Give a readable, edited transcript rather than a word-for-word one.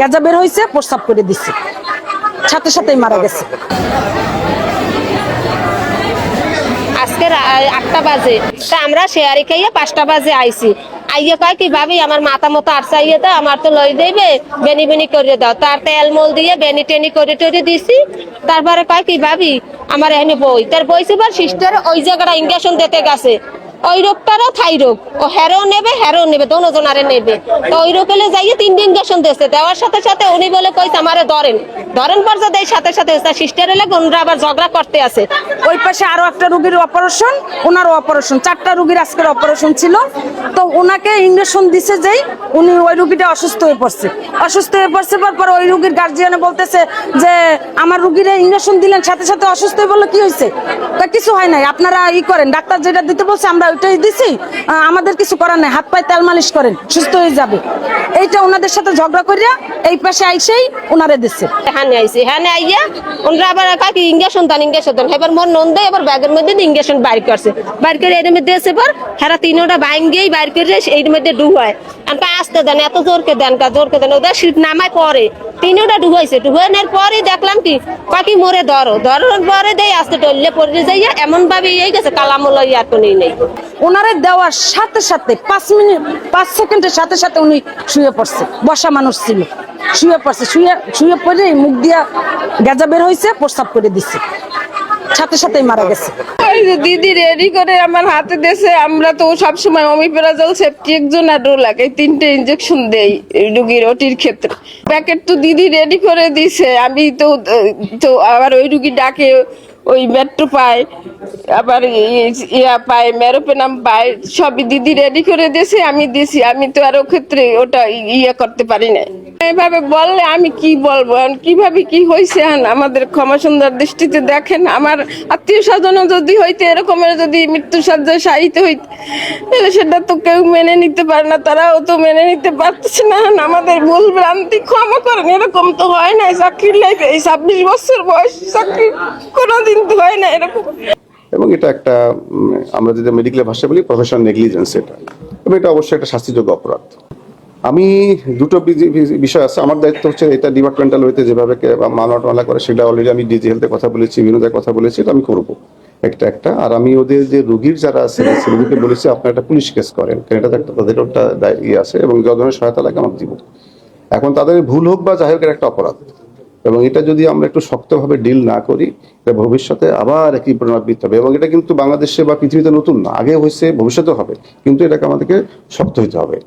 গেজা বের হয়েছে, প্রস্রাব করে দিচ্ছে, সাথে সাথেই মারা গেছে। আজকে 8টা বাজে, তা আমরা শেয়ারি খাইয়ে 5টা বাজে আইছি। আইয়ে কয় কি ভাবি আমার মাথা মতো আরসাইয়ে দাও, আমার তো লই দেবে, বেনি বেনি করে দাও। তার তেল মল দিয়ে বেনি টেনি করে টরে দিছি। তারপরে কয় কি ভাবি আমার এখানে বই, তার বইছে পর সিস্টার ওই জায়গাটা ইঞ্জেকশন দিতে গেছে। ওই রোগটারও থাই রোগ, ও হেরো নেবে দোনোজনারে নেবে। তো ওই রোগ হলে যাইয়ে 3 দিন ইঞ্জেকশন দিয়েছে, দেওয়ার সাথে সাথে উনি বলে কইছে আমারে ধরেন পর্যা দেয় সাথে সাথে সিস্টার এলে ওনারা আবার ঝগড়া করতে আছে। ওই পাশে আরো একটা রোগীর অপারেশন, ওনারও অপারেশন, 4টা রোগীর আজকের অপারেশন ছিল। তো ওনাকে ইঞ্জেকশন দিছে যেই উনি ওই রোগীটা অসুস্থ হয়ে পড়ছে পর ওই রোগীর গার্জিয়ানে বলতেছে যে আমার রোগীরে ইঞ্জেকশন দিলেন সাথে সাথে অসুস্থ হয়ে বললো, কি হয়েছে? কিছু হয় নাই, আপনারা করেন, ডাক্তার যেটা দিতে বলছে আমরা ওইটাই দিছি, আমাদের কিছু করার নাই, হাত পায়ে তেল মালিশ করেন, সুস্থ হয়ে যাবে। এইটা ওনাদের সাথে ঝগড়া করিয়া এই পাশে আইসেই ওনারে দিচ্ছে। হ্যাঁ আইয়া ওনারা আবার কাকি ইঞ্জেকশন দেন এবার মোর নন্দে এবার ব্যাগের মধ্যে ইঞ্জেকশন বাইর করছে, বাইর করে এর মধ্যে এসে পর হেরা 3টা বাইঙ্গেই বাইর করে এর মধ্যে ডুবায়। আমাকে আসতে দেন, এত জোরকে দেন ওদের শীত নামায় পরে 3টা ডুবানোর পরে দেখলাম কি কাকি মোরে ধরার পরে দেয় আস্তে টললে পড়ে যাইয়া এমন ভাবে এই গেছে কালামল আর তো নেই। ওনারে দেওয়ার সাথে সাথে 5 সেকেন্ডের সাথে সাথে উনি শুয়ে পড়ছে, বসা মানুষ ছিল, শুয়ে পড়ে মুখ দিয়া গেজা বের হয়েছে, প্রস্রাব করে দিচ্ছে, সাথে সাথেই মারা গেছে। দিদি রেডি করে আমার হাতে দিয়েছে, আমরা তো সবসময় অমিপ্রাজল সেপটিকজন আর ডোলাক এই 3টে ইঞ্জেকশন দেই রুগীর ওটির ক্ষেত্রে। প্যাকেট তো দিদি রেডি করে দিছে, আমি তো আবার ওই রুগী ডাকে ওই মেট্রো পায়, আবার ইয়া পায়, মেরোপেনাম পায়, সবই দিদি রেডি করে দিয়েছে, আমি দিছি। আমি তো আর ও ক্ষেত্রে ওটা ইয়ে করতে পারি না। এভাবে বললে আমি কি বলবো, কিভাবে কি হয়েছে আমাদের ক্ষমা সুন্দর দৃষ্টিতে দেখেন। আমার আত্মীয় স্বজন যদি হইতে এরকমের যদি মৃত্যু সজ্জায় শায়িত হইতে, তাহলে সেটা তো কেউ মেনে নিতে পারে না, তারাও তো মেনে নিতে পারতেছে না। আমাদের ভুল ভ্রান্তি ক্ষমা করেন, এরকম তো হয় না। চাকরির লাইফে এই 26 বছর বয়স, চাকরি কোনোদিন তো হয় না এরকম। এবং এটা একটা আমরা যদি মেডিকেল ভাষা বলি প্রফেশনাল নেগলিজেন্স, এটা এবং এটা অবশ্যই একটা শাস্তিযোগ্য অপরাধ। আমি দুটো বিষয় আছে, আমার দায়িত্ব হচ্ছে এটা ডিপার্টমেন্টাল ওয়েতে যেভাবে মামলা করে সেটা অলরেডি আমি ডিজি হেলথে কথা বলেছি, বিনোদের কথা বলেছি, এটা আমি করবো একটা। আর আমি ওদের যে রোগীর যারা আছে রোগীকে বলেছি আপনারা একটা পুলিশ কেস করেন, কারণ এটা একটা তাদের একটা ইয়ে আছে এবং যত ধরনের সহায়তা লাগে আমাকে দিব। এখন তাদের ভুল হোক বা যাই হোক একটা অপরাধ, এবং এটা যদি আমরা একটু শক্তভাবে ডিল না করি এটা ভবিষ্যতে আবার একই পুনরাবৃত্তি হবে। এবং এটা কিন্তু বাংলাদেশে বা পৃথিবীতে নতুন না, আগে হয়েছে, ভবিষ্যতে হবে, কিন্তু এটাকে আমাদেরকে শক্ত হইতে হবে।